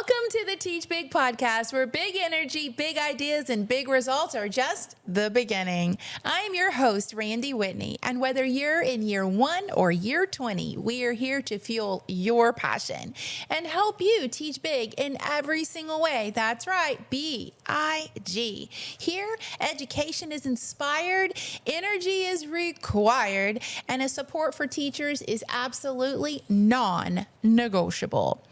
Welcome to the Teach Big podcast, where big energy, big ideas, and big results are just the beginning. I'm your host, Randi Whitney, and whether you're in year 1 or year 20, we are here to fuel your passion and help you teach big in every single way. That's right, B-I-G. Here, education is inspired, energy is required, and a support for teachers is absolutely non-negotiable.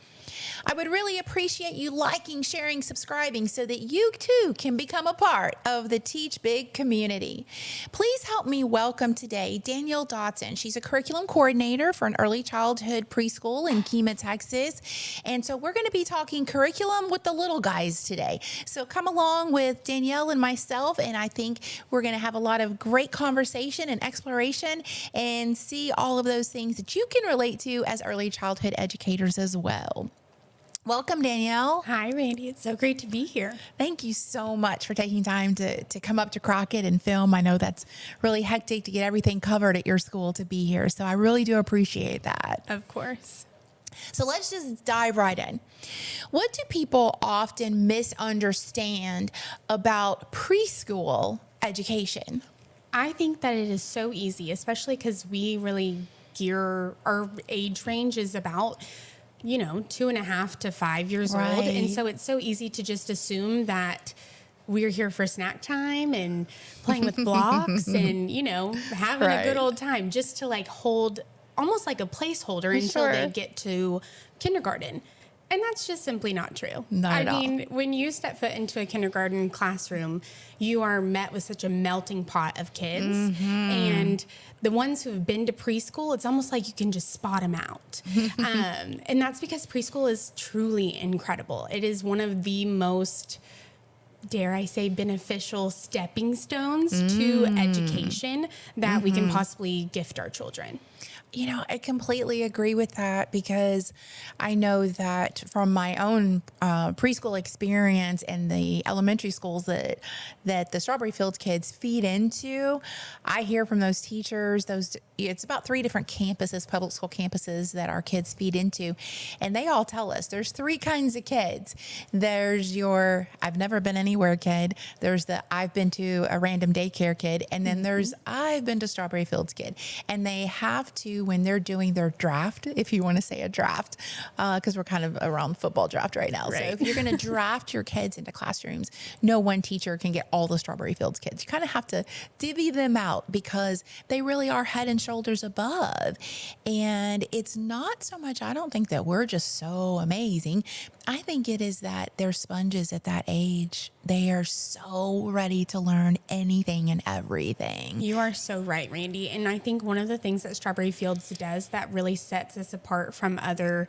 I would really appreciate you liking, sharing, subscribing so that you too can become a part of the Teach Big community. Please help me welcome today Danielle Dodson. She's a curriculum coordinator for an early childhood preschool in Kemah, Texas. And so we're going to be talking curriculum with the little guys today. So come along with Danielle and myself, and I think we're going to have a lot of great conversation and exploration and see all of those things that you can relate to as early childhood educators as well. Welcome, Danielle. Hi, Randi. It's so great to be here. Thank you so much for taking time to come up to Crockett and film. I know that's really hectic to get everything covered at your school to be here, so I really do appreciate that. Of course. So let's just dive right in. What do people often misunderstand about preschool education? I think that it is so easy, especially because we really gear our age range is about 2.5 to 5 years old. And so it's so easy to just assume that we're here for snack time and playing with blocks and, having a good old time, just to hold almost like a placeholder until they get to kindergarten. And that's just simply not true. Not at all. When you step foot into a kindergarten classroom, you are met with such a melting pot of kids. Mm-hmm. And the ones who have been to preschool, it's almost like you can just spot them out. And that's because preschool is truly incredible. It is one of the most, dare I say, beneficial stepping stones to education that we can possibly gift our children. I completely agree with that, because I know that from my own preschool experience and the elementary schools that the Strawberry Fields kids feed into, I hear from those teachers, it's about 3 different campuses, public school campuses that our kids feed into. And they all tell us there's 3 kinds of kids. There's your I've never been anywhere kid. There's the I've been to a random daycare kid. And then there's I've been to Strawberry Fields kid. And they have to, when they're doing their draft, if you want to say a draft, because we're kind of around football draft right now. Right. So if you're going to draft your kids into classrooms, no one teacher can get all the Strawberry Fields kids. You kind of have to divvy them out, because they really are head and shoulders above. And it's not so much, I don't think that we're just so amazing. I think it is that they're sponges at that age. They are so ready to learn anything and everything. You are so right, Randi. And I think one of the things that Strawberry Fields does that really sets us apart from other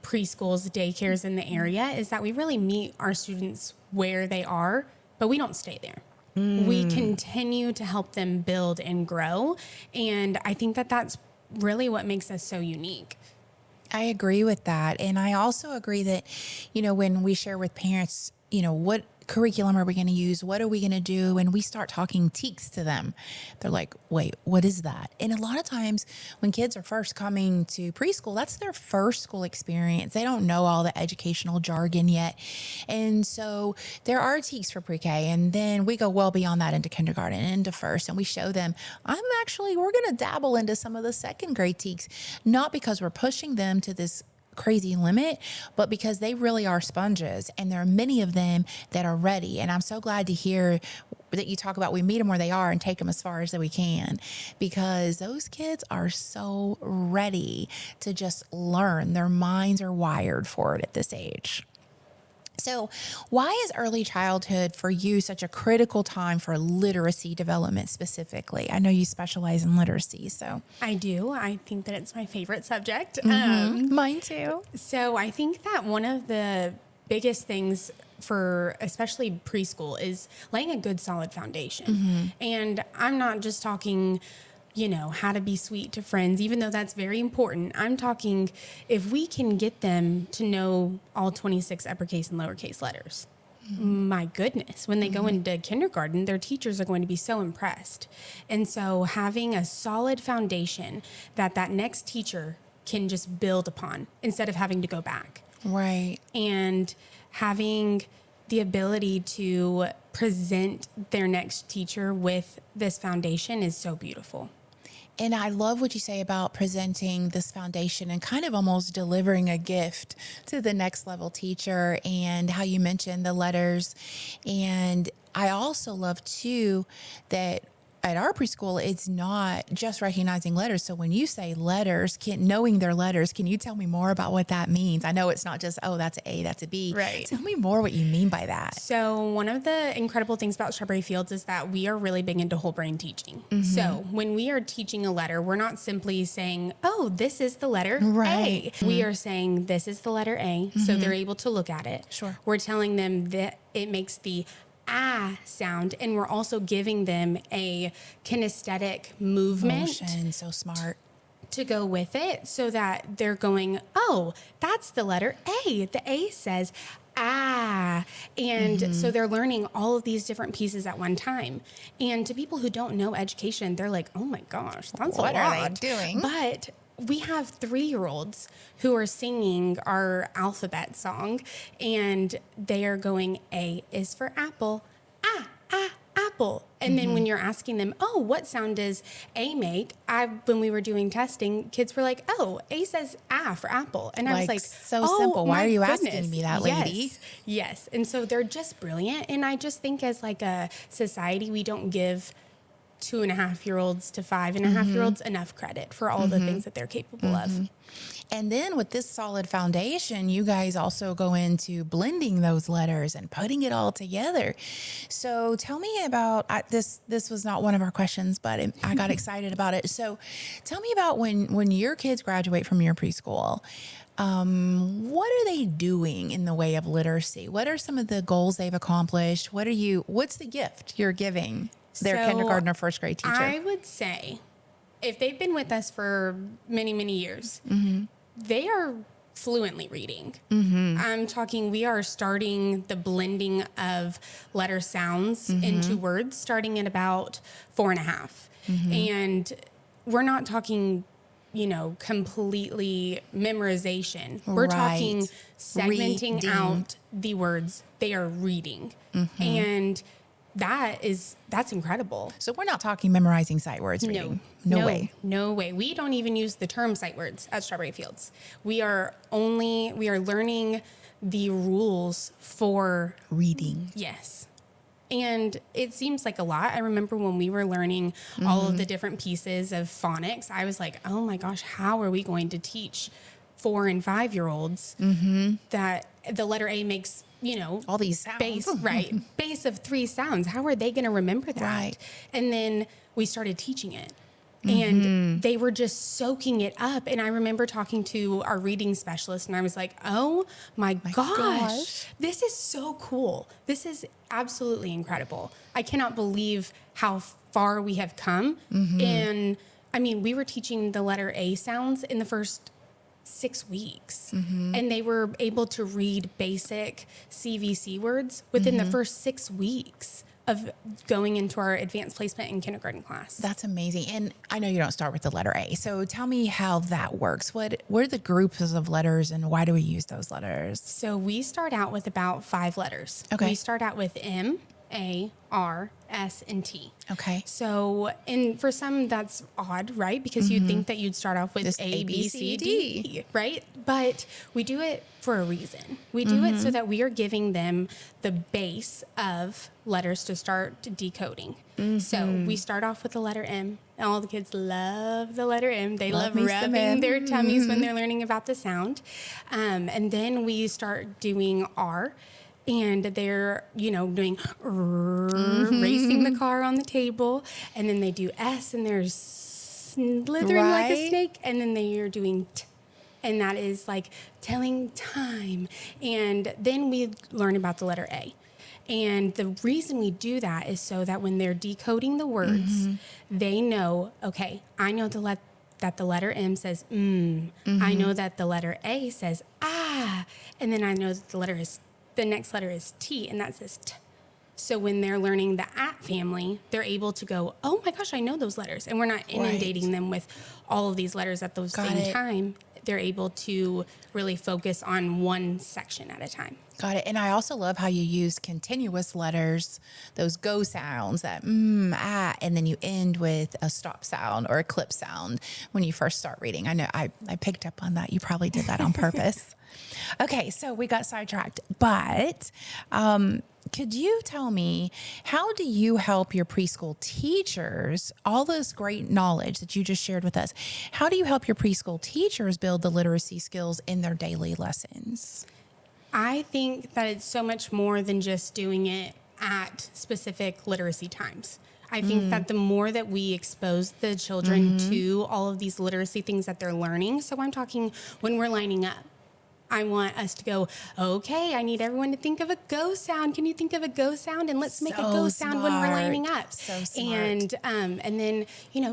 preschools, daycares in the area is that we really meet our students where they are, but we don't stay there. We continue to help them build and grow. And I think that that's really what makes us so unique. I agree with that. And I also agree that, when we share with parents, what curriculum are we going to use? What are we going to do? And we start talking TEKS to them. They're like, wait, what is that? And a lot of times when kids are first coming to preschool, that's their first school experience. They don't know all the educational jargon yet. And so there are TEKS for pre-K. And then we go well beyond that into kindergarten and into first. And we show them, we're going to dabble into some of the second grade TEKS, not because we're pushing them to this crazy limit, but because they really are sponges, and there are many of them that are ready. And I'm so glad to hear that you talk about we meet them where they are and take them as far as we can, because those kids are so ready to just learn. Their minds are wired for it at this age. So why is early childhood for you such a critical time for literacy development specifically? I know you specialize in literacy, so. I do. I think that it's my favorite subject. Mine too. So I think that one of the biggest things for especially preschool is laying a good solid foundation. And I'm not just talking how to be sweet to friends, even though that's very important. I'm talking if we can get them to know all 26 uppercase and lowercase letters. My goodness, when they go into kindergarten, their teachers are going to be so impressed. And so having a solid foundation that next teacher can just build upon instead of having to go back. Right. And having the ability to present their next teacher with this foundation is so beautiful. And I love what you say about presenting this foundation and kind of almost delivering a gift to the next level teacher, and how you mentioned the letters. And I also love too that at our preschool, it's not just recognizing letters. So when you say letters, knowing their letters, can you tell me more about what that means? I know it's not just, oh, that's an A, that's a B. Right. Tell me more what you mean by that. So one of the incredible things about Strawberry Fields is that we are really big into whole brain teaching. So when we are teaching a letter, we're not simply saying, oh, this is the letter Right. A. We are saying this is the letter A. So they're able to look at it. Sure. We're telling them that it makes the ah sound, and we're also giving them a kinesthetic movement Motion, so smart. to go with it, so that they're going, oh, that's the letter A. The A says ah. And so they're learning all of these different pieces at one time. And to people who don't know education, they're like, oh my gosh, that's What a lot. are they doing? But we have 3-year-olds who are singing our alphabet song, and they are going, A is for apple, apple. And then when you're asking them, oh, what sound does A make? When we were doing testing, kids were like, oh, A says for apple. And I was like, so oh, simple. Why my are you goodness. asking me that, lady? Yes. And so they're just brilliant. And I just think as like a society, we don't give 2.5-year-olds to 5.5-year-olds enough credit for all the things that they're capable of. And then with this solid foundation, you guys also go into blending those letters and putting it all together. So tell me about this. This was not one of our questions, but I got excited about it. So tell me about when your kids graduate from your preschool. What are they doing in the way of literacy? What are some of the goals they've accomplished? What's the gift you're giving their kindergarten or first grade teacher? I would say if they've been with us for many, many years, they are fluently reading. I'm talking, we are starting the blending of letter sounds into words starting at about 4.5. And we're not talking, completely memorization. We're talking segmenting out the words they are reading. And that's incredible. So we're not talking memorizing sight words reading. No way. No way. We don't even use the term sight words at Strawberry Fields. We are learning the rules for reading. Yes. And it seems like a lot. I remember when we were learning all of the different pieces of phonics, I was like, oh my gosh, how are we going to teach 4 and 5-year-olds that the letter A makes, all these sounds. Base of 3 sounds. How are they going to remember that? Right. And then we started teaching it. And they were just soaking it up. And I remember talking to our reading specialist, and I was like, oh my gosh, this is so cool. This is absolutely incredible. I cannot believe how far we have come. And I mean, we were teaching the letter A sounds in the first 6 weeks, and they were able to read basic CVC words within the first 6 weeks of going into our advanced placement in kindergarten class. That's amazing. And I know you don't start with the letter A. So tell me how that works. What are the groups of letters, and why do we use those letters? So we start out with about 5 letters. Okay. We start out with M, A, R, S, and T. Okay. So, and for some that's odd, right? Because you'd think that you'd start off with Just A, B, C, D, right? But we do it for a reason. We do it so that we are giving them the base of letters to start decoding. So we start off with the letter M, and all the kids love the letter M. They love rubbing their tummies when they're learning about the sound. And then we start doing R. And they're, doing racing the car on the table. And then they do S, and they're slithering like a snake. And then they are doing T. And that is like telling time. And then we learn about the letter A. And the reason we do that is so that when they're decoding the words, they know, okay, I know that the letter M says I know that the letter A says ah. And then I know that the next letter is T, and that says T. So when they're learning the at family, they're able to go, oh my gosh, I know those letters. And we're not inundating them with all of these letters at the same time. They're able to really focus on one section at a time. Got it. And I also love how you use continuous letters, those go sounds, that ah, and then you end with a stop sound or a clip sound when you first start reading. I know I picked up on that. You probably did that on purpose. Okay, so we got sidetracked, but could you tell me, how do you help your preschool teachers, all this great knowledge that you just shared with us, how do you help your preschool teachers build the literacy skills in their daily lessons? I think that it's so much more than just doing it at specific literacy times. I think that the more that we expose the children to all of these literacy things that they're learning, so I'm talking when we're lining up, I want us to go, okay, I need everyone to think of a go sound. Can you think of a go sound? And let's make a go sound when we're lining up. So smart. And then,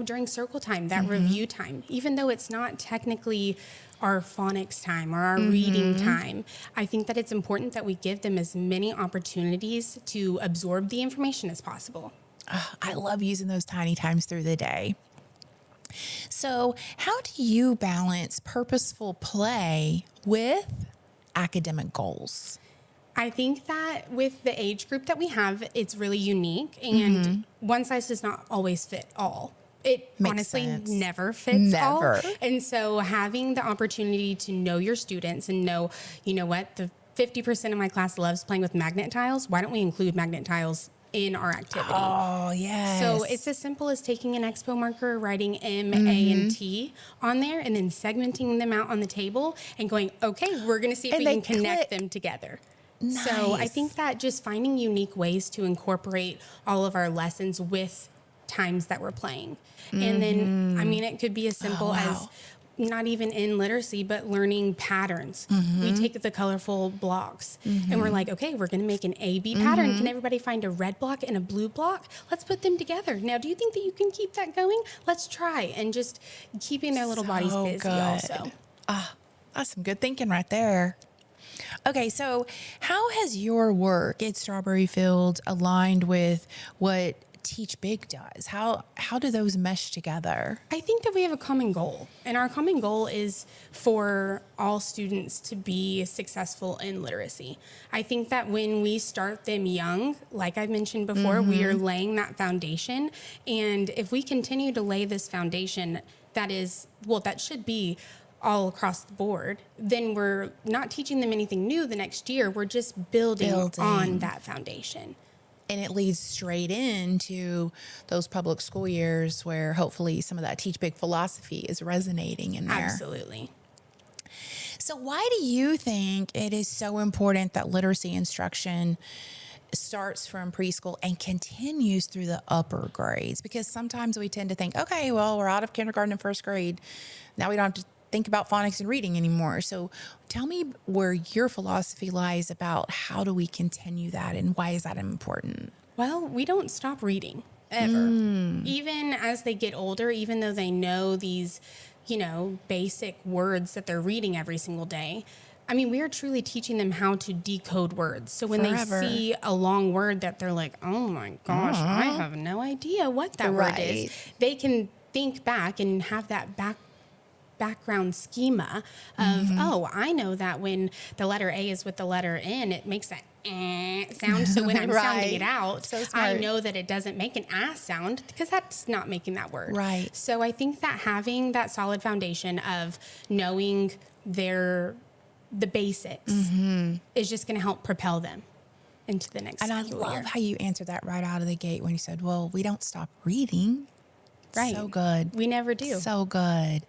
during circle time, that review time, even though it's not technically our phonics time or our reading time, I think that it's important that we give them as many opportunities to absorb the information as possible. I love using those tiny times through the day. So how do you balance purposeful play with academic goals? I think that with the age group that we have, it's really unique, and one size does not always fit all. It Makes honestly sense. never fits all. Never. And so having the opportunity to know your students and know, what, the 50% of my class loves playing with magnet tiles. Why don't we include magnet tiles in our activity? Oh, yes. So it's as simple as taking an expo marker, writing M, A, and T on there, and then segmenting them out on the table and going, okay, we're going to see if we can connect them together. Nice. So I think that just finding unique ways to incorporate all of our lessons with times that we're playing. And then, it could be as simple as not even in literacy, but learning patterns. We take the colorful blocks and we're like, okay, we're going to make an A-B pattern. Can everybody find a red block and a blue block? Let's put them together. Now, do you think that you can keep that going? Let's try. And just keeping their little bodies busy also. That's some good thinking right there. Okay, so how has your work at Strawberry Fields aligned with what Teach Big does? How do those mesh together? I think that we have a common goal, and our common goal is for all students to be successful in literacy. I think that when we start them young, like I mentioned before, we are laying that foundation, and if we continue to lay this foundation, that should be all across the board, then we're not teaching them anything new the next year. We're just building on that foundation. And it leads straight into those public school years where hopefully some of that Teach Big philosophy is resonating in there. Absolutely. So why do you think it is so important that literacy instruction starts from preschool and continues through the upper grades? Because sometimes we tend to think, okay, well, we're out of kindergarten and first grade. Now we don't have to think about phonics and reading anymore. So tell me where your philosophy lies about how do we continue that and why is that important? Well, we don't stop reading ever. Even as they get older, even though they know these, basic words that they're reading every single day, we are truly teaching them how to decode words. So when they see a long word that they're like, oh my gosh, I have no idea what that word is, they can think back and have that background schema of, oh, I know that when the letter A is with the letter N, it makes that sound. So when I'm sounding it out, I know that it doesn't make an sound because that's not making that word. Right. So I think that having that solid foundation of knowing the basics is just going to help propel them into the next And school I love year. how you answered that right out of the gate when you said, well, we don't stop reading. Right. So good. We never do. So good.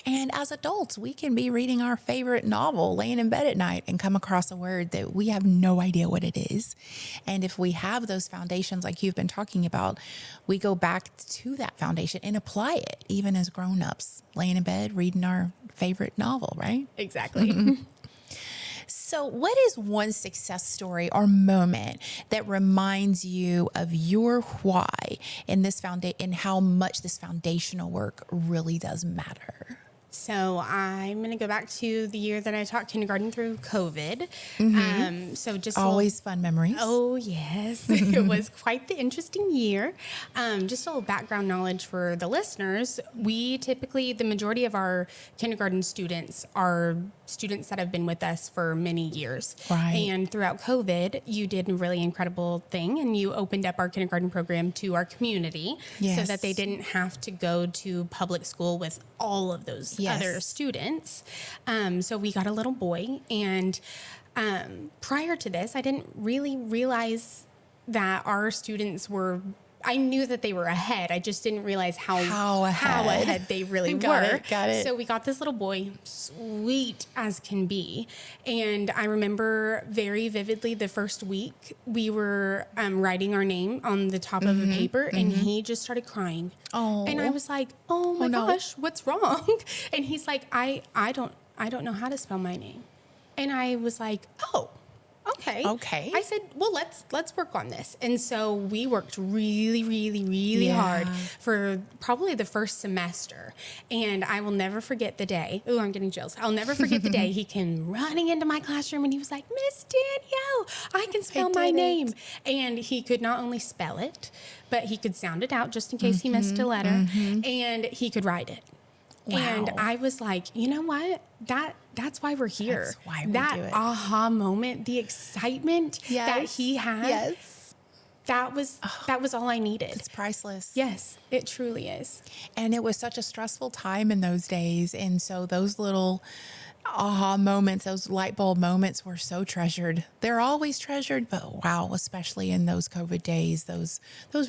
And as adults, we can be reading our favorite novel, laying in bed at night, and come across a word that we have no idea what it is. And if we have those foundations like you've been talking about, we go back to that foundation and apply it, even as grown-ups, laying in bed, reading our favorite novel, right? Exactly. So what is one success story or moment that reminds you of your why in this and how much this foundational work really does matter? So I'm going to go back to the year that I taught kindergarten through COVID. So just Always fun memories. Oh, yes. It was quite the interesting year. Just a little background knowledge for the listeners. We typically, the majority of our kindergarten students are students that have been with us for many years. Right. And throughout COVID, you did a really incredible thing, and you opened up our kindergarten program to our community so that they didn't have to go to public school with all of those other students. So we got a little boy, and prior to this, I didn't really realize that our students were, I knew that they were ahead. I just didn't realize how ahead they really were. Got it. So we got this little boy, sweet as can be. And I remember very vividly the first week we were writing our name on the top of a paper, and he just started crying. Oh. And I was like, oh my gosh, what's wrong? And he's like, I don't know how to spell my name. And I was like, oh, okay. I said, well, let's work on this. And so we worked really hard for probably the first semester. And I will never forget the day. Oh, I'm getting chills. I'll never forget the day he came running into my classroom, and he was like, Miss Danielle, I can spell my name. And he could not only spell it, but he could sound it out just in case he missed a letter, and he could write it. Wow. And I was like, you know what? That's why we're here. That's why we that do it. aha moment, the excitement that he had, that was all I needed. It's priceless. Yes, it truly is. And it was such a stressful time in those days. And so those little aha moments, those light bulb moments were so treasured. They're always treasured, but wow, especially in those COVID days, those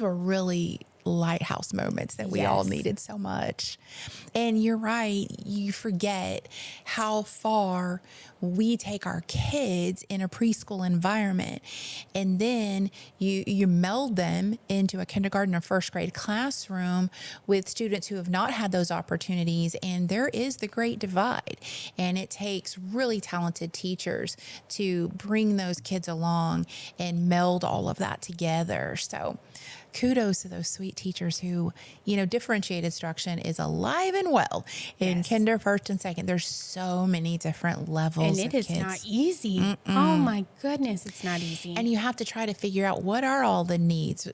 were really lighthouse moments that we all needed so much. And you're right, you forget how far we take our kids in a preschool environment, and then you meld them into a kindergarten or first grade classroom with students who have not had those opportunities, and there is the great divide, and it takes really talented teachers to bring those kids along and meld all of that together. So kudos to those sweet teachers who, differentiated instruction is alive and well in kinder, first, and second. There's so many different levels. And it is not easy. Oh my goodness, it's not easy. And you have to try to figure out what are all the needs.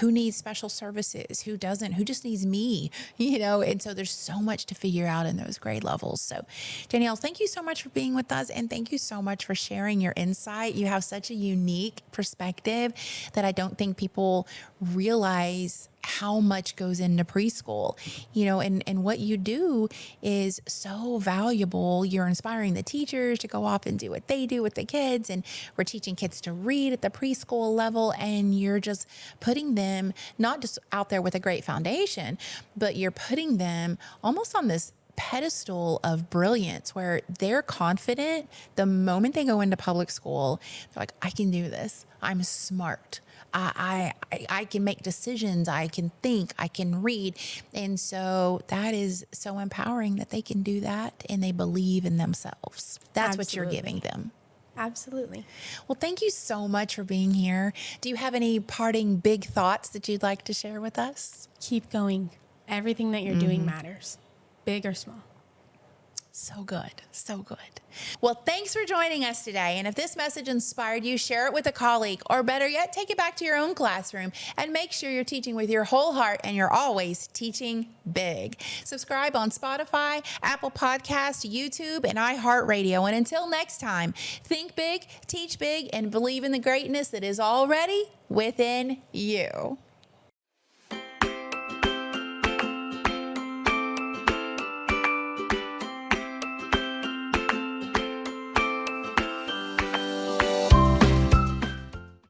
Who needs special services? Who doesn't? Who just needs me? And so there's so much to figure out in those grade levels. So Danielle, thank you so much for being with us. And thank you so much for sharing your insight. You have such a unique perspective that I don't think people realize how much goes into preschool, and what you do is so valuable. You're inspiring the teachers to go off and do what they do with the kids. And we're teaching kids to read at the preschool level. And you're just putting them not just out there with a great foundation, but you're putting them almost on this pedestal of brilliance where they're confident the moment they go into public school. They're like, I can do this. I'm smart. I can make decisions. I can think. I can read. And so that is so empowering that they can do that and they believe in themselves. That's what you're giving them. Absolutely. Well, thank you so much for being here. Do you have any parting big thoughts that you'd like to share with us? Keep going. Everything that you're doing matters, big or small. So good. So good. Well, thanks for joining us today. And if this message inspired you, share it with a colleague, or better yet, take it back to your own classroom and make sure you're teaching with your whole heart and you're always teaching big. Subscribe on Spotify, Apple Podcasts, YouTube, and iHeartRadio. And until next time, think big, teach big, and believe in the greatness that is already within you.